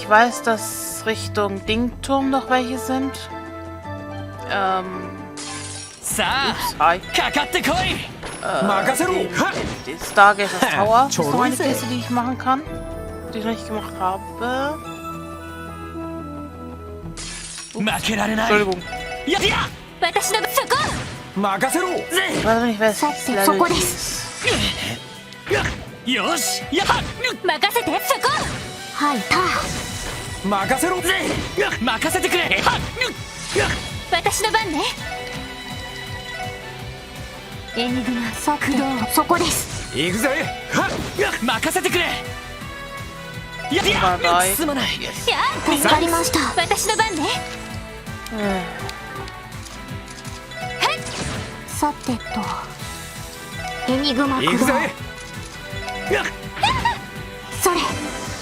ich weiß, dass Richtung Dingturm noch welche sind. Ups, hi. Die Stargazer Tower. Das ist noch eine Kiste, die ich machen kann. Die ich noch nicht gemacht habe. Entschuldigung. Ich weiß nicht, wer es Level ist.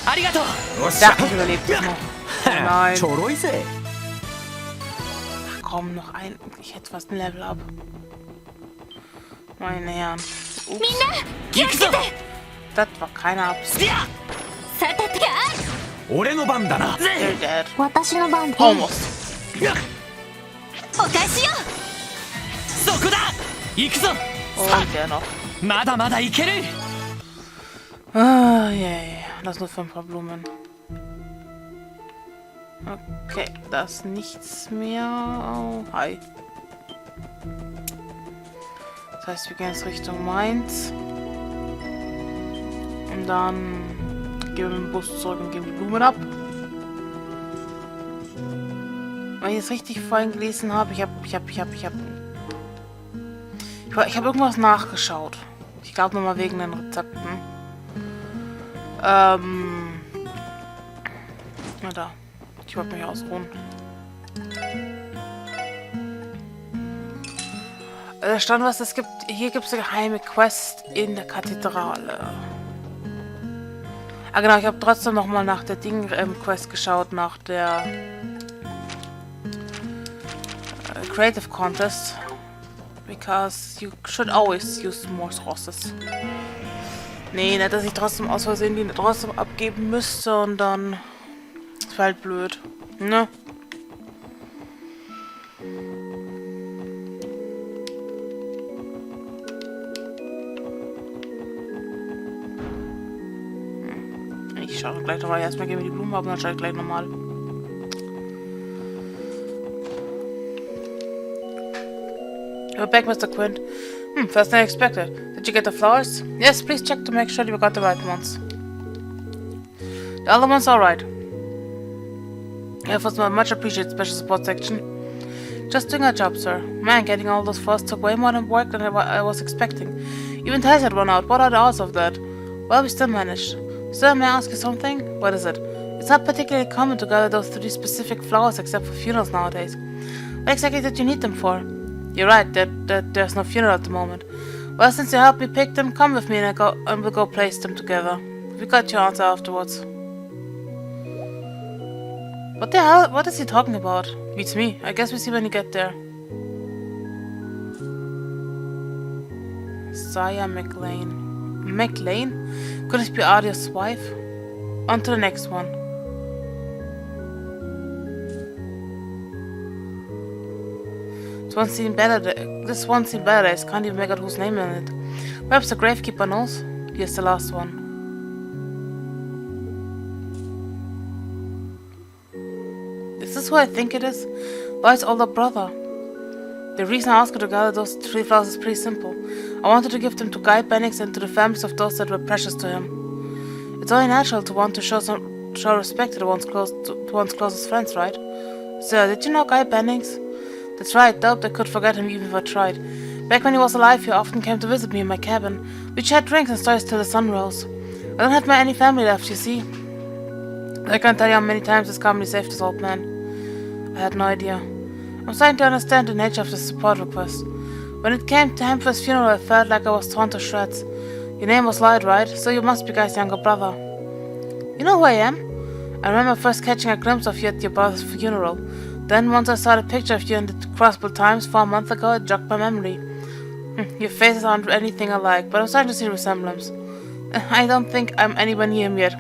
Ja, ich überlebt es noch. Nein. Ach komm, noch ein. Ich hätte fast ein Level ab. Meine Herren. Ups. Das war keine Absicht. Still dead. Almost. Und der noch. Ah, yeah. Das nur 5 Blumen. Okay, da ist nichts mehr. Oh, hi. Das heißt, wir gehen jetzt Richtung Mainz. Und dann gehen wir mit dem Bus zurück und geben die Blumen ab. Wenn ich es richtig vorhin gelesen habe, ich habe irgendwas nachgeschaut. Ich glaube nochmal wegen den Rezepten. Na da. Ich wollte mich ausruhen. Da stand was, es gibt. Hier gibt es eine geheime Quest in der Kathedrale. Ah genau, ich habe trotzdem nochmal nach der Quest geschaut, nach der Creative Contest. Because you should always use more sources. Nee, nicht, dass ich trotzdem aus Versehen die trotzdem abgeben müsste und dann... Das wäre halt blöd. Ne? Ich schaue gleich nochmal. Erstmal gehen wir die Blumen ab und dann schaue ich gleich nochmal. You're back, Mr. Quint. First than expected. Did you get the flowers? Yes, please check to make sure you got the right ones. The other ones are right. It was much appreciated special support section. Just doing our job, sir. Man, getting all those flowers took way more work than I was expecting. Even Tess had run out. What are the odds of that? Well, we still managed. Sir, may I ask you something? What is it? It's not particularly common to gather those 3 specific flowers except for funerals nowadays. What exactly did you need them for? You're right, there's no funeral at the moment. Well, since you helped me pick them, come with me and we'll go place them together. We got your answer afterwards. What the hell? What is he talking about? Beats me. I guess we see when you get there. Saya McLean. McLean? Could it be Arya's wife? On to the next one. This one seemed better days. Can't even make out whose name in it. Perhaps the gravekeeper knows. Here's the last one. Is this who I think it is? Lloyd's older brother. The reason I asked you to gather those 3 flowers is pretty simple. I wanted to give them to Guy Bennings and to the families of those that were precious to him. It's only natural to want to show respect to one's closest friends, right? Sir, did you know Guy Bennings? That's right, doubt I could forget him even if I tried. Back when he was alive, he often came to visit me in my cabin. We shared drinks and stories till the sun rose. I don't have any family left, you see. I can't tell you how many times this company saved this old man. I had no idea. I'm starting to understand the nature of this support request. When it came time for his funeral, I felt like I was torn to shreds. Your name was Lloyd, right? So you must be Guy's younger brother. You know who I am? I remember first catching a glimpse of you at your brother's funeral. Then once I saw the picture of you in the Crossbill Times 4 months ago, it jogged my memory. Your faces aren't anything alike, but I'm starting to see resemblance. I don't think I'm anywhere near him yet.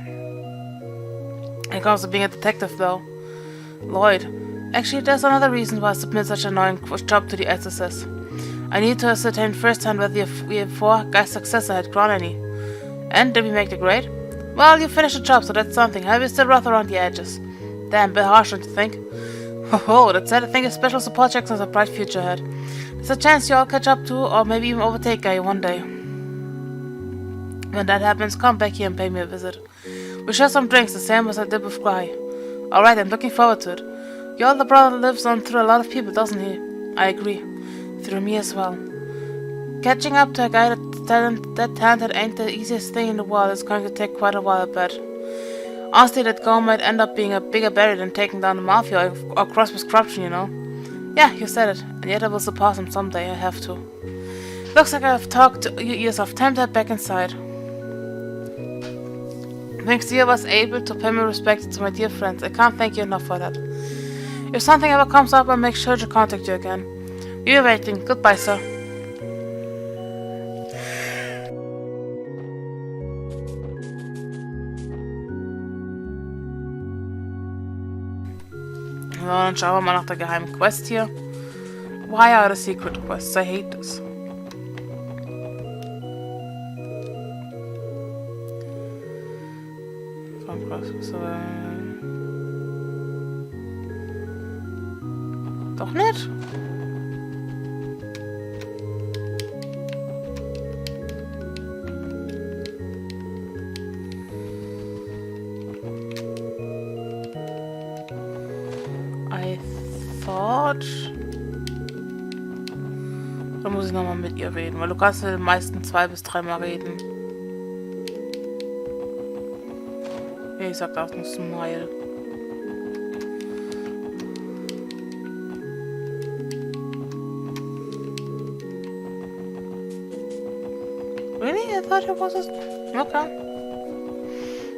When it comes to being a detective, though. Lloyd. Actually, there's another reason why I submit such an annoying job to the SSS. I need to ascertain firsthand whether your four-guy successor had grown any. And did we make the grade? Well, you finished the job, so that's something. However, still rough around the edges. Damn, a bit harsh, don't you think? Oh, that said, I think a special support checks has a bright future ahead. There's a chance you all catch up to, or maybe even overtake Guy one day. When that happens, come back here and pay me a visit. We share some drinks, the same as I did with Guy. Alright, I'm looking forward to it. Your older brother lives on through a lot of people, doesn't he? I agree. Through me as well. Catching up to a guy that talented ain't the easiest thing in the world. It's going to take quite a while, I bet. Honestly, that goal might end up being a bigger barrier than taking down the mafia or cross with corruption, you know? Yeah, you said it. And yet I will surpass him someday, I have to. Looks like I've talked your ears off. Time to head back inside. Thanks to you, I was able to pay my respects to my dear friends. I can't thank you enough for that. If something ever comes up, I'll make sure to contact you again. We are waiting. Goodbye, sir. So, dann schauen wir mal nach der geheimen Quest hier. Why are the secret quests? I hate this. Doch nicht? I thought... Da muss ich nochmal mit ihr reden, weil du kannst ja den meisten 2 bis 3 Mal reden. Ja, ich sag auch noch Smile. Really? I thought it was... Okay.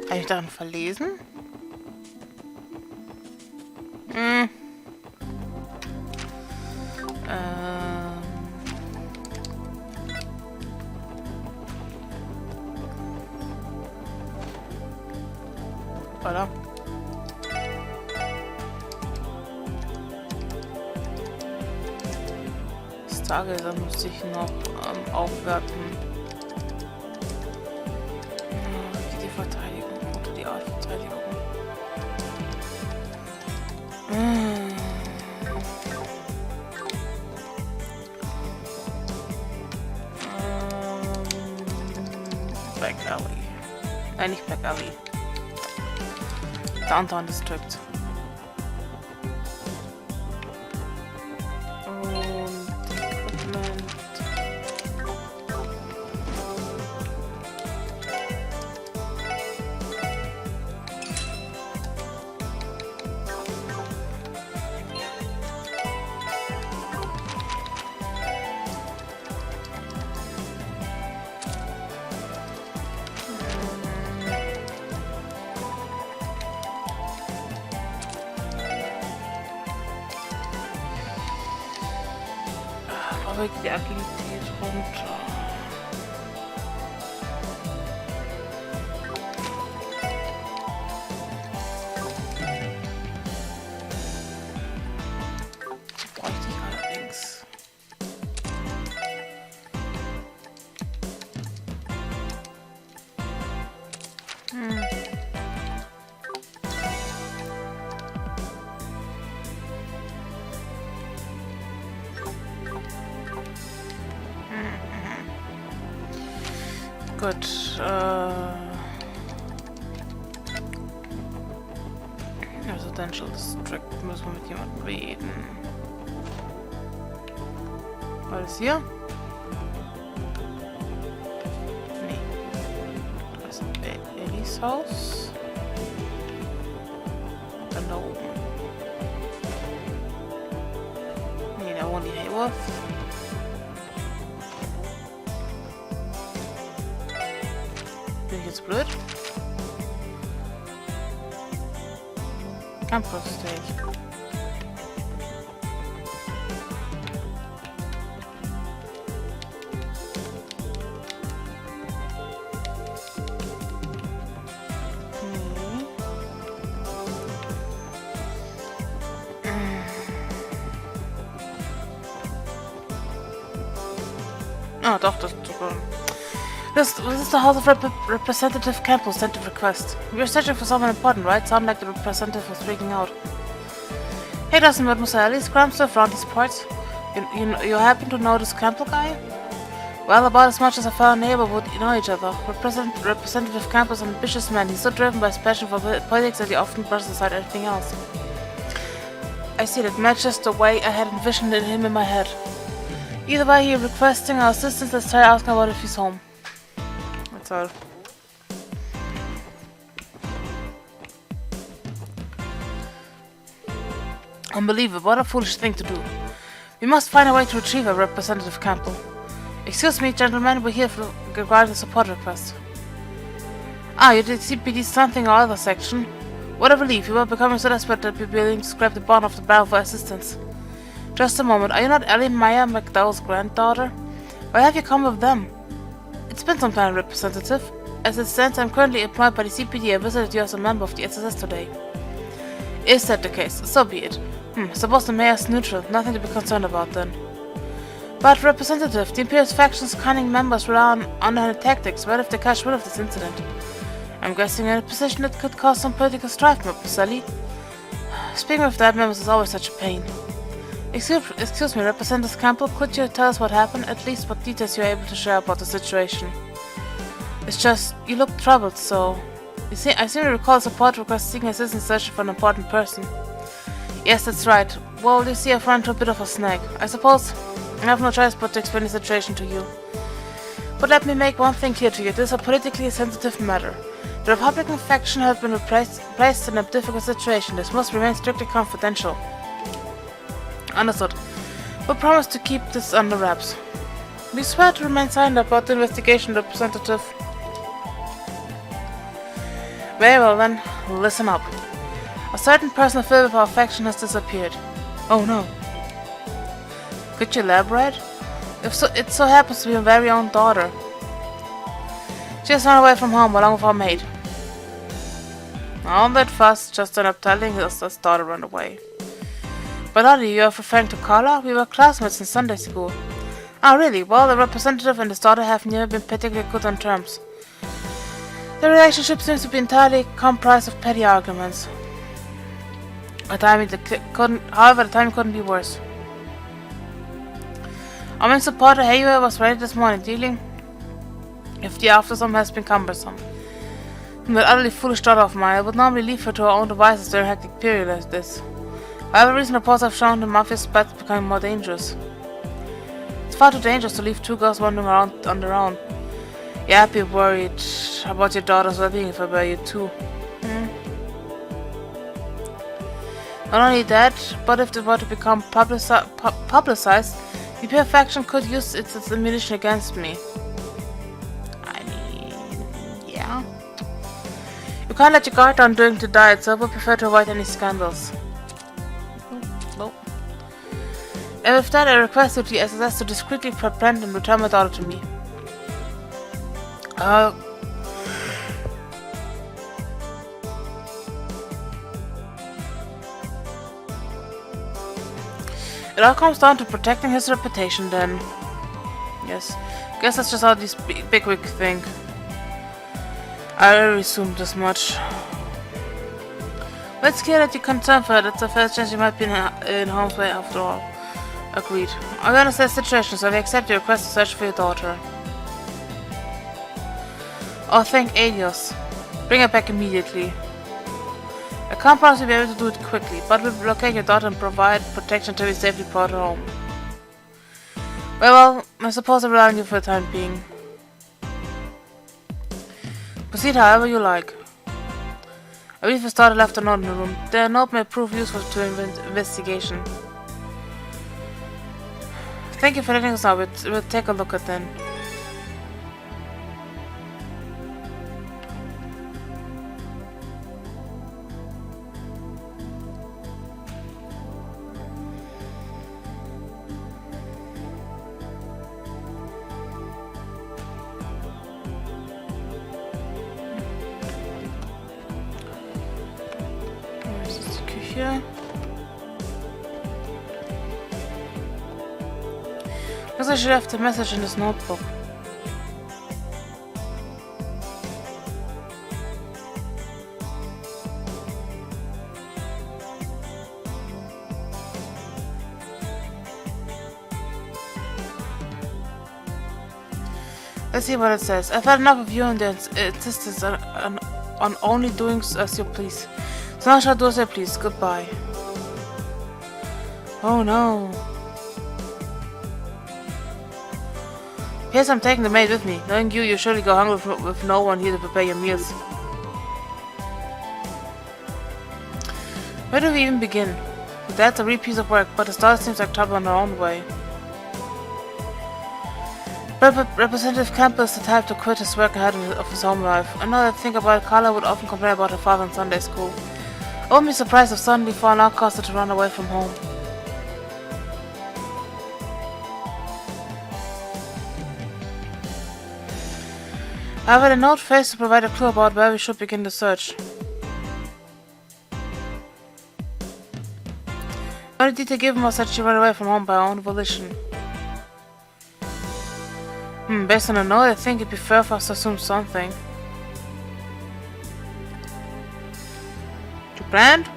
Habe ich daran verlesen? Oder? Stargazer muss ich noch aufwerten. Die Verteidigung oder die Art Verteidigung. Back Alley. Nicht Back Alley. Downtown District. Und Equipment. Aber die Agilität runter. Die bräuchte ich allerdings. Gut, Residential District müssen wir mit jemandem reden. Alles hier? Nee. Das ist Ellis Haus. Und dann da oben. Nee, da wohnt die Hayworth. Bin ich jetzt blöd? Campus Stage. Nee. Oh, Tochter. This is the House of Representative Campbell sent a request. We were searching for someone important, right? Sounded like the representative was freaking out. Hey, doesn't mademoiselle, is Graham still around these parts? You happen to know this Campbell guy? Well, about as much as a fellow neighbor would know each other. Representative Campbell's an ambitious man. He's so driven by his passion for politics that he often brushes aside everything else. I see, that matches the way I had envisioned him in my head. Either way, he's requesting our assistance. Let's try asking about if he's home. That's all. Unbelievable, what a foolish thing to do. We must find a way to retrieve our Representative Campbell. Excuse me, gentlemen, we're here regarding the support request. Ah, you did CPD something or other section. What a relief, you were becoming so desperate that we're willing to scrap the bottom of the barrel for assistance. Just a moment, are you not Ellie Meyer McDowell's granddaughter? Why have you come with them? It's been some time, Representative. As it stands, I'm currently employed by the CPD. I visited you as a member of the SSS today. Is that the case? So be it. Suppose the mayor's neutral. Nothing to be concerned about then. But, Representative, the Imperial's faction's cunning members rely on underhanded tactics. What if they catch wind of this incident? I'm guessing you're in a position that could cause some political strife, Mademoiselle. Speaking of that, members is always such a pain. Excuse me, Representative Campbell, could you tell us what happened? At least what details you're able to share about the situation? It's just, you look troubled, so... I seem to recall a support request seeking assistance searching for an important person. Yes, that's right. Well, you see, I've run into a bit of a snag. I suppose I have no choice but to explain the situation to you. But let me make one thing clear to you. This is a politically sensitive matter. The Republican faction has been placed in a difficult situation. This must remain strictly confidential. Understood. We promise to keep this under wraps. We swear to remain silent about the investigation, Representative. Very well then, listen up. A certain person affiliated with our faction has disappeared. Oh no. Could you elaborate? If so, it so happens to be my very own daughter. She has run away from home along with our maid. All that fuss, just end up telling us his daughter ran away. But Lottie, you are referring to Carla? We were classmates in Sunday school. Ah, really? Well, the representative and his daughter have never been particularly good on terms. The relationship seems to be entirely comprised of petty arguments. However, the timing couldn't be worse. Our main supporter, Hayward, was ready this morning, dealing if the aftersum has been cumbersome. That utterly foolish daughter of mine, I would normally leave her to her own devices during a hectic period like this. However, recent reports have shown the mafia's path is becoming more dangerous. It's far too dangerous to leave two girls wandering around on their own. Yeah, I'd be worried about your daughter's well-being if I were you too. Not only that, but if it were to become publicized, the Imperial faction could use its ammunition against me. I mean, yeah. You can't let your guard down during the diet, so I would prefer to avoid any scandals. Nope. And with that, I request the SSS to discreetly prevent and return my daughter to me. It all comes down to protecting his reputation then. Yes. Guess that's just how these bigwig think. I already assumed as much. Let's clear that you're concerned for her. That's the first chance you might be in harm's way after all. Agreed. I understand the situation, so I accept your request to search for your daughter. Oh, thank Elios. Bring her back immediately. I can't promise you'll be able to do it quickly, but we'll locate your daughter and provide protection until we safely brought her home. Well, I suppose I rely on you for the time being. Proceed however you like. I believe his daughter left a note in the room. The note may prove useful to investigation. Thank you for letting us know. We'll take a look at them. Looks like she left a message in his notebook. Let's see what it says. I've had enough of you and the insistence on only doing as you please. So now shall do as I please. Goodbye. Oh no. Yes, I'm taking the maid with me. Knowing you, you surely go hungry with no one here to prepare your meals. Where do we even begin? That's a real piece of work, but the daughter seems like trouble in her own way. Representative Campbell is the type to quit his work ahead of his home life. I know that I think about it, Carla would often complain about her father in Sunday school. I wouldn't be surprised if suddenly Fawn out caused her to run away from home. However, the note fails to provide a clue about where we should begin the search. The only detail given was that she ran away from home by her own volition. Based on the note, I think it'd be fair for us to assume something. You planned?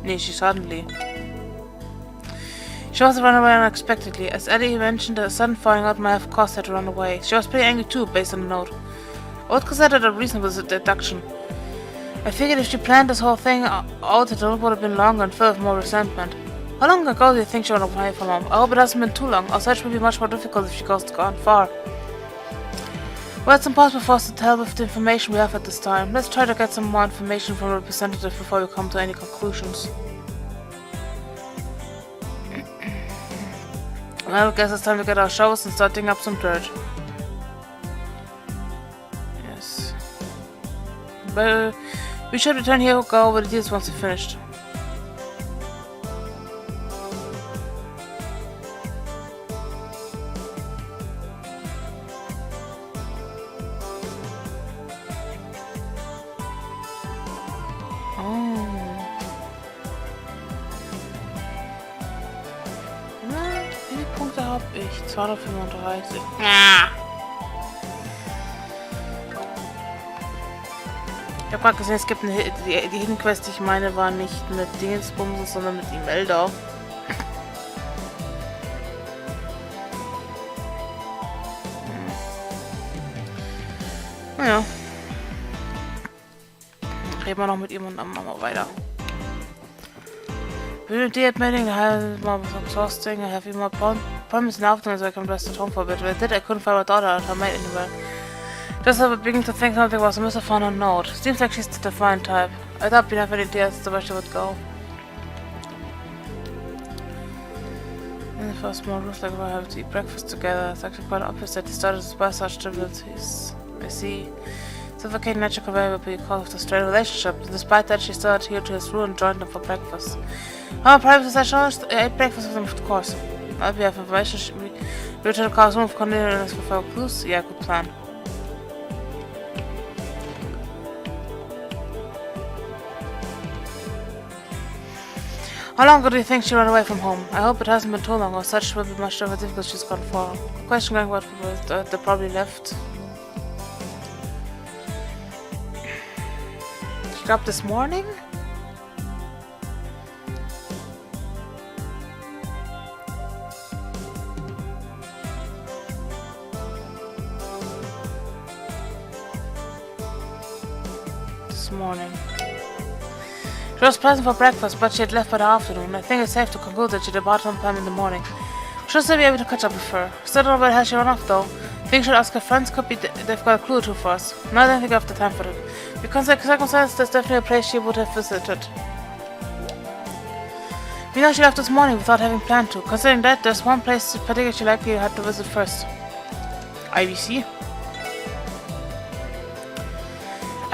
She suddenly. She also ran away unexpectedly. As Eddie mentioned, a sudden falling out might have caused her to run away. She was pretty angry too, based on the note. I would consider that a reasonable deduction. I figured if she planned this whole thing out, the note would have been longer and filled with more resentment. How long ago do you think she ran away from home? I hope it hasn't been too long. Our search will be much more difficult if she goes gone far. Well, it's impossible for us to tell with the information we have at this time. Let's try to get some more information from the representative before we come to any conclusions. Well, I guess it's time to get our shovels and start digging up some dirt. Yes. But we should return here and go over the deals once we're finished. Wie viele Punkte habe ich? 235. Ich habe gerade gesehen, es gibt die Hidden Quest, die ich meine, war nicht mit Dingensbums, sondern mit Imelda. Naja. Reden wir noch mit ihm und dann machen wir weiter. Day admitting I had more exhausting. I have even more promised in afternoon so I can rest at home for a bit. But I did, I couldn't find my daughter and her mate anywhere. Just have beginning to think something was amiss upon her note. Seems like she's the defiant type. I thought we'd have any ideas as to where she would go. In the first morning, looks like we'll have to eat breakfast together. It's actually quite obvious that he started to buy such trivialities. I see. Suffocating natural way would be cause of the strained relationship. Despite that, she still adhered to his rule and joined him for breakfast. Our private session, I ate breakfast with him, of course. Now we have information. We return to Carl's room with Cornelius for further clues. Yeah, good plan. How long do you think she ran away from home? I hope it hasn't been too long, or such will be much more difficult she's gone far. The question going what they probably left. She got up this morning? Morning. She was present for breakfast, but she had left by the afternoon. I think it's safe to conclude that she departed sometime in the morning. Should still be able to catch up with her. Still don't know where the hell she ran off though. Think she'll ask her friends, could be they've got a clue or two for us. No, I don't think I have the time for it. Because of circumstances, there's definitely a place she would have visited. We know she left this morning without having planned to. Considering that, there's one place particularly she likely had to visit first. IBC?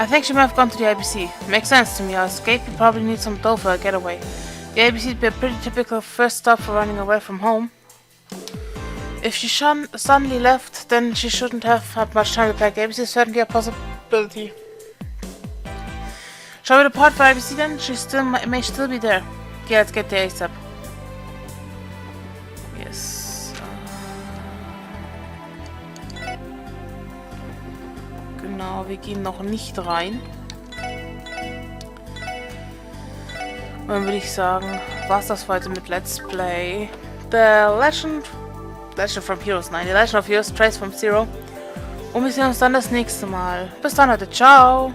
I think she might have gone to the IBC. Makes sense to me. Our escape probably needs some dough for a getaway. The IBC would be a pretty typical first stop for running away from home. If she suddenly left, then she shouldn't have had much time to pack. The IBC is certainly a possibility. Shall we depart for IBC then? She may still be there. Okay, let's get the ASAP. Yes. Genau, wir gehen noch nicht rein. Und dann würde ich sagen, war's das heute mit Let's Play The Legend from Heroes 9, The Legend of Heroes Trace from Zero. Und wir sehen uns dann das nächste Mal. Bis dann, Leute. Ciao.